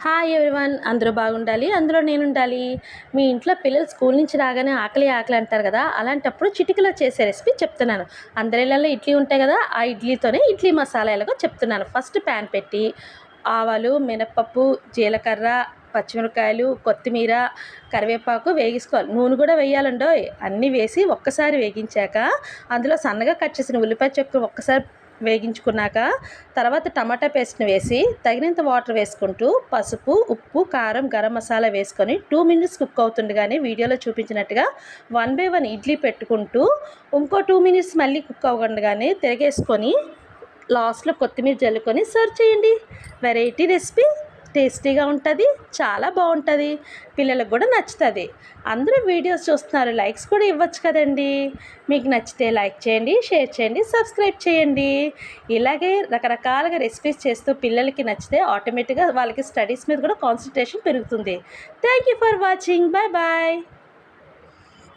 Hi everyone, అందరూ బాగుండాలి, అందులో నేనుండాలి. మీ ఇంట్లో పిల్లలు స్కూల్ నుంచి రాగానే ఆకలి ఆకలి అంటారు కదా, అలాంటప్పుడు చిటికలో చేసే రెసిపీ చెప్తున్నాను. అందరిళ్ళల్లో ఇడ్లీ ఉంటాయి కదా, ఆ ఇడ్లీతోనే ఇడ్లీ మసాలా ఎలాగో చెప్తున్నాను. ఫస్ట్ ప్యాన్ పెట్టి ఆవాలు, మినప్పప్పు, జీలకర్ర, పచ్చిమిరపకాయలు, కొత్తిమీర, కరివేపాకు వేగించుకోవాలి. నూనె కూడా వేయాలండోయ్. అన్నీ వేసి ఒక్కసారి వేగించాక అందులో సన్నగా కట్ చేసిన ఉల్లిపాయ చెక్కు ఒక్కసారి వేగించుకున్నాక తర్వాత టమాటా పేస్ట్ని వేసి తగినంత వాటర్ వేసుకుంటూ పసుపు, ఉప్పు, కారం, గరం మసాలా వేసుకొని 2 మినిట్స్ కుక్ అవుతుండగానే వీడియోలో చూపించినట్టుగా 1 బై 1 ఇడ్లీ పెట్టుకుంటూ ఇంకో 2 మినిట్స్ మళ్ళీ కుక్ అవ్వగానే తిరగేసుకొని లాస్ట్లో కొత్తిమీర జల్లుకొని సర్వ్ చేయండి. వెరైటీ రెసిపీ, టేస్టీగా ఉంటుంది, చాలా బాగుంటుంది, పిల్లలకు కూడా నచ్చుతుంది. అందరూ వీడియోస్ చూస్తున్నారు, లైక్స్ కూడా ఇవ్వచ్చు కదండి. మీకు నచ్చితే లైక్ చేయండి, షేర్ చేయండి, సబ్స్క్రైబ్ చేయండి. ఇలాగే రకరకాలుగా రెసిపీస్ చేస్తూ పిల్లలకి నచ్చితే ఆటోమేటిక్గా వాళ్ళకి స్టడీస్ మీద కూడా కాన్సన్ట్రేషన్ పెరుగుతుంది. Thank you for watching. Bye bye.